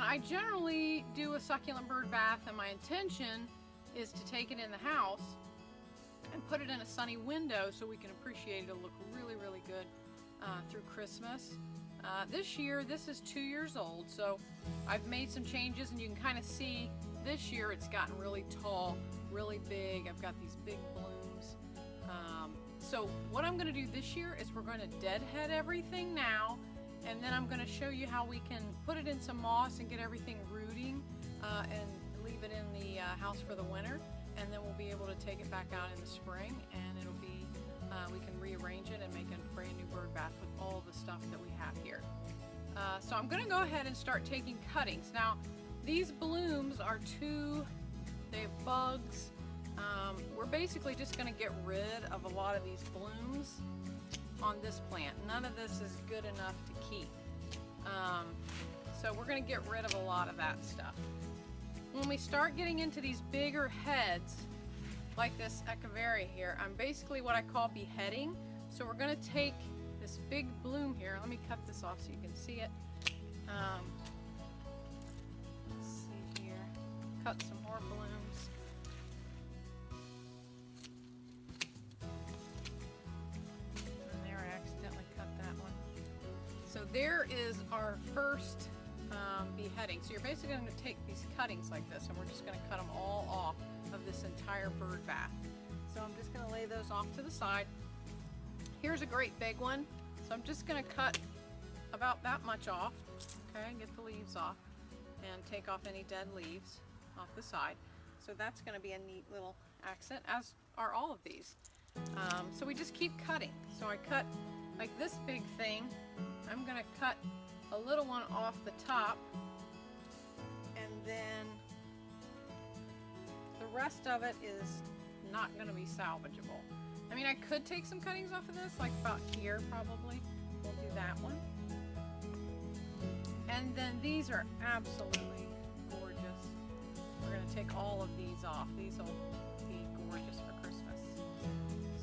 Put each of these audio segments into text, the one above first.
And I generally do a succulent bird bath, and my intention is to take it in the house and put it in a sunny window so we can appreciate it. It'll look really, really good through Christmas. This year, this is 2 years old, so I've made some changes, and you can kind of see this year it's gotten really tall, really big. I've got these big blooms. So what I'm going to do this year is we're going to deadhead everything now, and then I'm going to show you how we can put it in some moss and get everything rooting and leave it in the house for the winter, and then we'll be able to take it back out in the spring, and it'll be we can rearrange it and make a brand new bird bath with all the stuff that we have here. So I'm going to go ahead and start taking cuttings. Now these blooms are they have bugs. We're basically just going to get rid of a lot of these blooms on this plant. None of this is good enough to keep. So we're going to get rid of a lot of that stuff. When we start getting into these bigger heads, like this echeveria here, I'm basically what I call beheading. So we're going to take this big bloom here. Let me cut this off so you can see it. Let's see here. Cut some more blooms. And there, I accidentally cut that one. So there is our first beheading. So you're basically going to take these cuttings like this, and we're just going to cut them all off of this entire bird bath. So I'm just going to lay those off to the side. Here's a great big one. So I'm just going to cut about that much off, okay, and get the leaves off and take off any dead leaves off the side. So that's going to be a neat little accent, as are all of these. So we just keep cutting. So I cut like this big thing. I'm going to cut a little one off the top, and then the rest of it is not going to be salvageable. I mean, I could take some cuttings off of this, like about here probably. We'll do that one. And then these are absolutely gorgeous. We're going to take all of these off. These will be gorgeous for Christmas.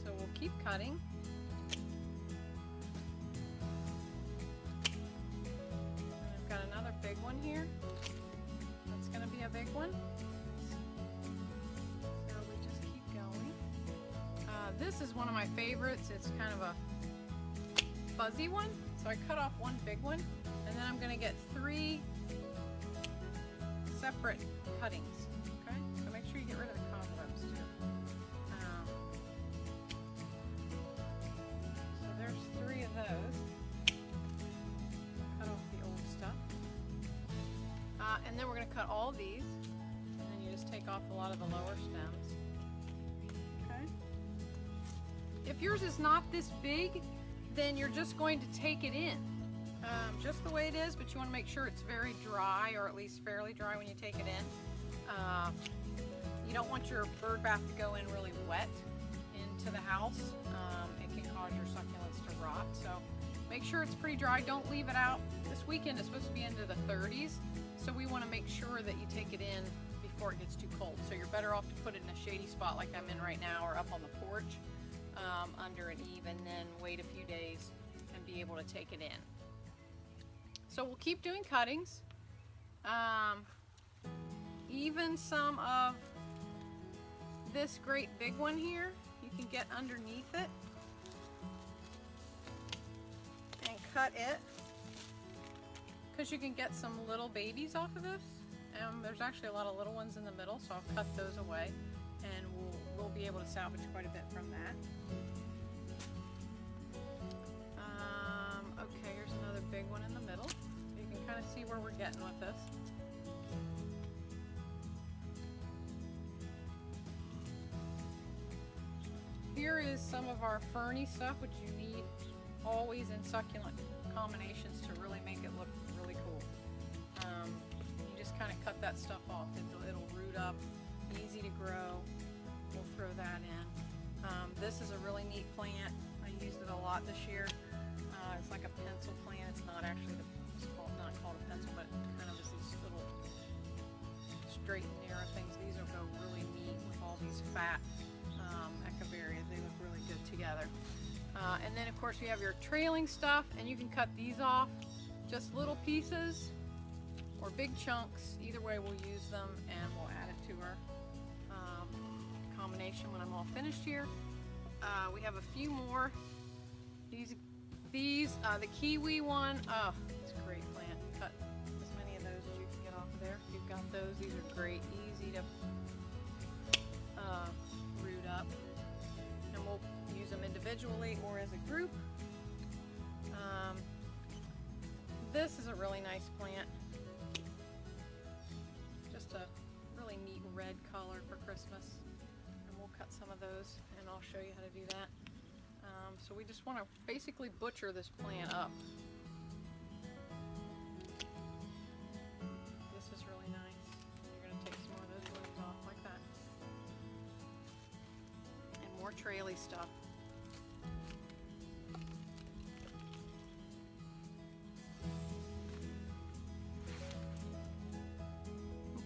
So we'll keep cutting. Got another big one here. That's going to be a big one. So we just keep going. This is one of my favorites. It's kind of a fuzzy one. So I cut off one big one, and then I'm going to get 3 separate cuttings. Okay, so make sure you get rid of the cobwebs too. So there's 3 of those. Cut off the old stuff. And then we're going to cut all these, and then you just take off a lot of the lower stems. Okay. If yours is not this big, then you're just going to take it in, just the way it is, but you want to make sure it's very dry, or at least fairly dry when you take it in. You don't want your bird bath to go in really wet into the house. It can cause your succulents to rot, so make sure it's pretty dry. Don't leave it out. This weekend is supposed to be into the 30s, so we want to make sure that you take it in before it gets too cold. So you're better off to put it in a shady spot like I'm in right now, or up on the porch under an eave, and then wait a few days and be able to take it in. So we'll keep doing cuttings. Even some of this great big one here, you can get underneath it and cut it, because you can get some little babies off of this. There's actually a lot of little ones in the middle, so I'll cut those away, and we'll be able to salvage quite a bit from that. Okay, here's another big one in the middle. You can kind of see where we're getting with this. Here is some of our ferny stuff, which you need always in succulent combinations to really make it look really cool. You just kind of cut that stuff off. It'll root up, easy to grow. We'll throw that in. This is a really neat plant. I used it a lot this year. It's like a pencil plant. It's not actually not called a pencil, but kind of is these little straight and narrow things. These will go really neat with all these fat echeverias. They look really good together. And then of course you have your trailing stuff, and you can cut these off, just little pieces. or big chunks. Either way we'll use them, and we'll add it to our combination when I'm all finished here. We have a few more. These the kiwi one, oh, it's a great plant. Cut as many of those as you can get off of there. If you've got those, these are great, easy to root up. And we'll use them individually or as a group. This is a really nice plant. Just a really neat red color for Christmas. And we'll cut some of those and I'll show you how to do that. So we just want to basically butcher this plant up. This is really nice. You're going to take some more of those leaves off like that. And more traily stuff.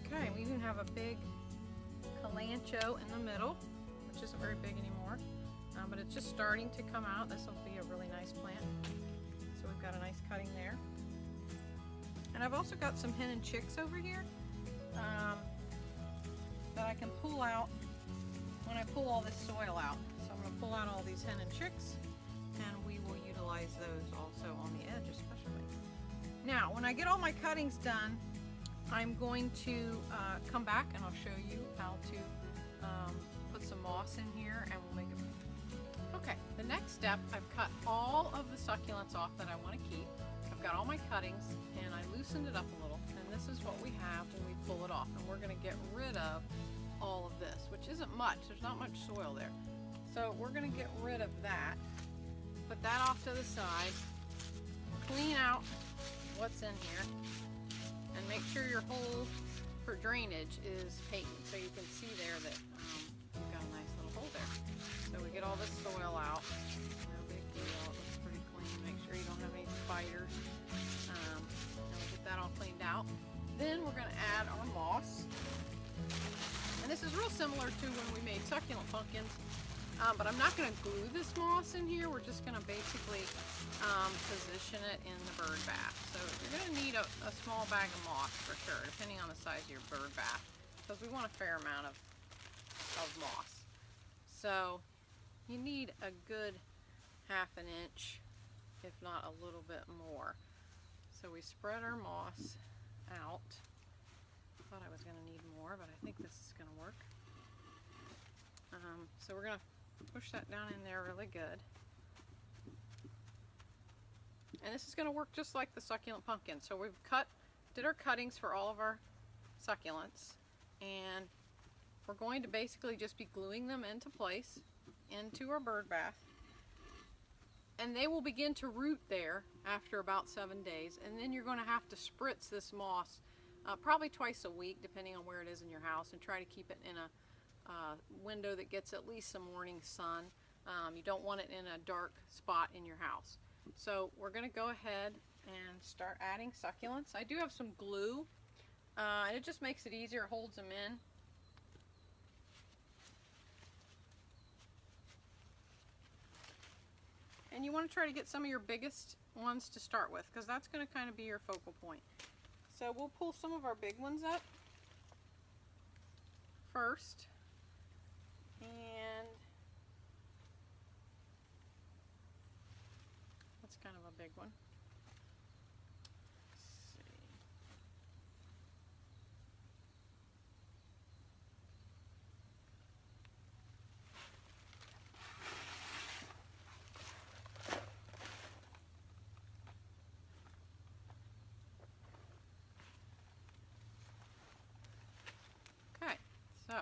Okay, we even have a big calancho in the middle, which isn't very big anymore. But it's just starting to come out. This will be a really nice plant. So we've got a nice cutting there. And I've also got some hen and chicks over here that I can pull out when I pull all this soil out. So I'm going to pull out all these hen and chicks, and we will utilize those also on the edge especially. Now, when I get all my cuttings done, I'm going to come back and I'll show you how to put some moss in here, and we'll make it. Okay, the next step, I've cut all of the succulents off that I want to keep. I've got all my cuttings and I loosened it up a little, and this is what we have when we pull it off. And we're going to get rid of all of this, which isn't much. There's not much soil there. So we're going to get rid of that. Put that off to the side. Clean out what's in here. And make sure your hole for drainage is patent, so you can see there that you've got a nice little hole there. So we get all this soil out. No big deal, it looks pretty clean. Make sure you don't have any spiders. And we get that all cleaned out. Then we're going to add our moss. And this is real similar to when we made succulent pumpkins. But I'm not going to glue this moss in here. We're just going to basically position it in the bird bath. So you're going to need a small bag of moss for sure, depending on the size of your bird bath, because we want a fair amount of moss. So you need a good ½ inch, if not a little bit more. So we spread our moss out. Thought I was going to need more, but I think this is going to work. So we're going to push that down in there really good. And this is going to work just like the succulent pumpkin. So we've did our cuttings for all of our succulents, and we're going to basically just be gluing them into place into our bird bath. And they will begin to root there after about 7 days, and then you're going to have to spritz this moss probably twice a week, depending on where it is in your house, and try to keep it in a window that gets at least some morning sun. You don't want it in a dark spot in your house. So we're going to go ahead and start adding succulents. I do have some glue, and it just makes it easier, holds them in. And you want to try to get some of your biggest ones to start with, because that's going to kind of be your focal point. So we'll pull some of our big ones up first. And that's kind of a big one. Let's see. Okay, so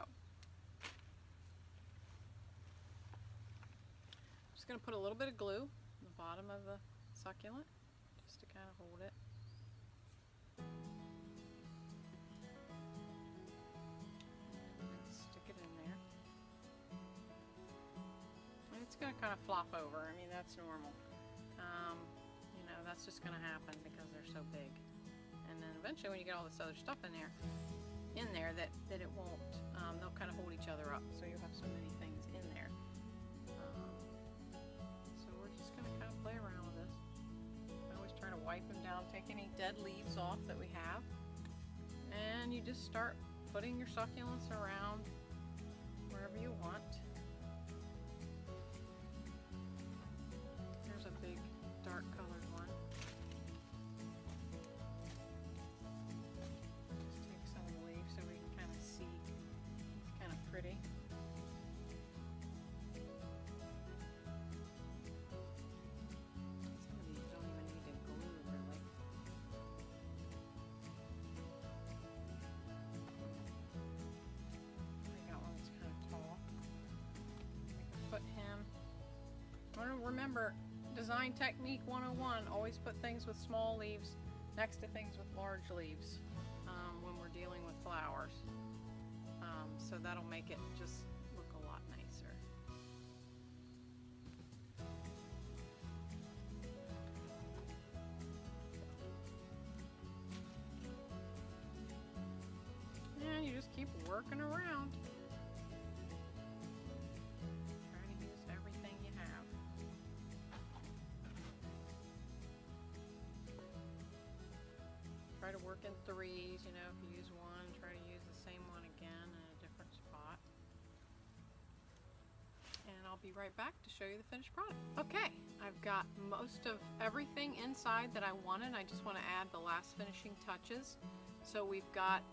just going to put a little bit of glue on the bottom of the succulent just to kind of hold it. And stick it in there. And it's going to kind of flop over. I mean, that's normal. You know, that's just going to happen because they're so big. And then eventually when you get all this other stuff in there that it won't, they'll kind of hold each other up. So you'll have so many things in there. So we're just going to kind of play around with this. I always try to wipe them down, take any dead leaves off that we have. then you just start putting your succulents around wherever you want. Here's a big dark colored one. Just take some of the leaves so we can kind of see. It's kind of pretty. Some of these don't even need to glue really. I got one that's kind of tall. We can put him. Remember, Design Technique 101, always put things with small leaves next to things with large leaves when we're dealing with flowers. So that'll make it just look a lot nicer. And you just keep working around. Try to use everything you have. Try to work in threes, you know, if you use one, try to use the same one again in a different spot. And I'll be right back to show you the finished product. Okay, I've got most of everything inside that I wanted. I just want to add the last finishing touches. So we've got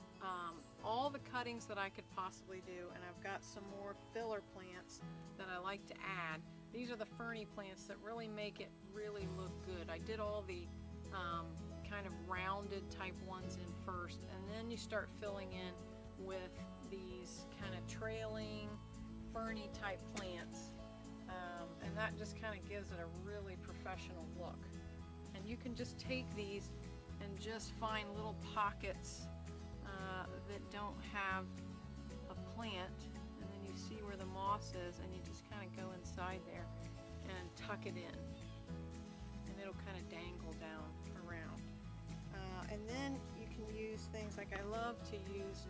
all the cuttings that I could possibly do, and I've got some more filler plants that I like to add. These are the ferny plants that really make it really look good. I did all the kind of rounded type ones in first, and then you start filling in with these kind of trailing ferny type plants, and that just kind of gives it a really professional look. And you can just take these and just find little pockets that don't have a plant, and then you see where the moss is, and you just kind of go inside there and tuck it in, and it'll kind of dangle down around. And then you can use things like, I love to use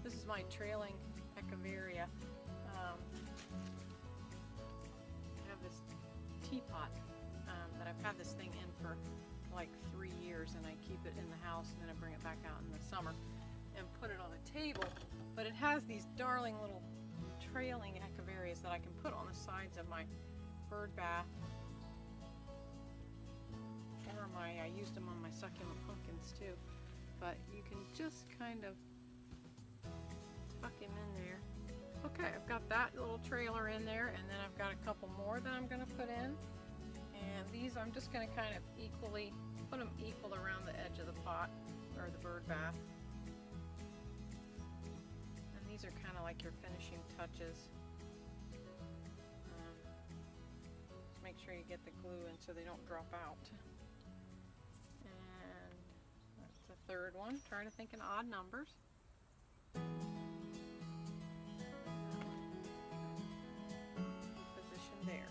this is my trailing Echeveria. I have this teapot that I've had this thing in for like 3 years, and I keep it in the house, and then I bring it back out in the summer and put it on a table. But it has these darling little trailing Echeverias that I can put on the sides of my bird bath, or I used them on my succulent pumpkins too. But you can just kind of tuck him in there. Okay, I've got that little trailer in there, and then I've got a couple more that I'm going to put in. And these I'm just going to kind of put them equal around the edge of the pot, or the bird bath. And these are kind of like your finishing touches. Just make sure you get the glue in so they don't drop out. And that's the third one. Trying to think in odd numbers. Position there.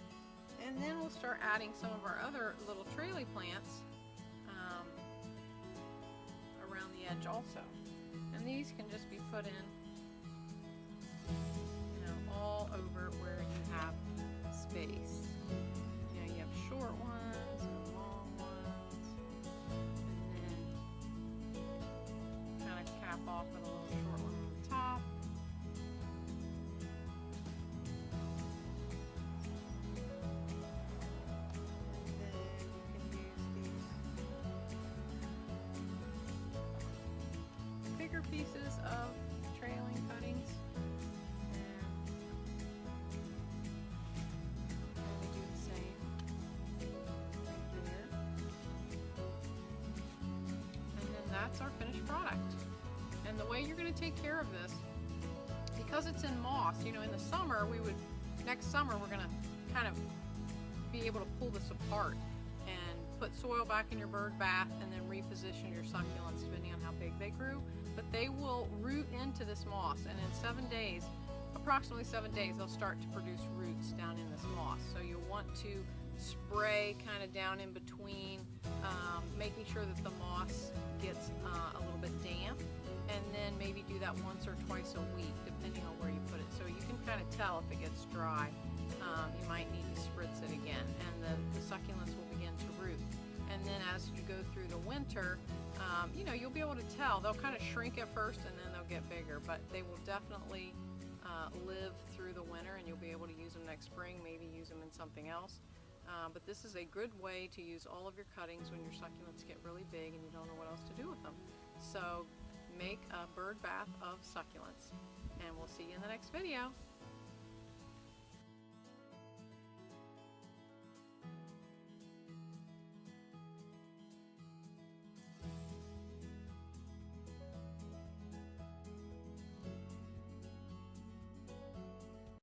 And then we'll start adding some of our other little traily plants around the edge also. And these can just be put in, all over where you have space. You have short ones and long ones, and then kind of cap off with a little short one on the top. Pieces of trailing cuttings, and we do the same right there, and then that's our finished product. And the way you're going to take care of this, because it's in moss, in the summer next summer we're going to kind of be able to pull this apart and put soil back in your bird bath, and then reposition your succulents depending on how big they grew. But they will root into this moss, and in 7 days, approximately 7 days, they'll start to produce roots down in this moss. So you'll want to spray kind of down in between, making sure that the moss gets a little bit damp, and then maybe do that once or twice a week depending on where you put it. So you can kind of tell if it gets dry. You might need to spritz it again, and the succulents will begin to root. And then as you go through the winter, you know, you'll be able to tell. They'll kind of shrink at first and then they'll get bigger, but they will definitely live through the winter, and you'll be able to use them next spring, maybe use them in something else. But this is a good way to use all of your cuttings when your succulents get really big and you don't know what else to do with them. So make a bird bath of succulents, and we'll see you in the next video.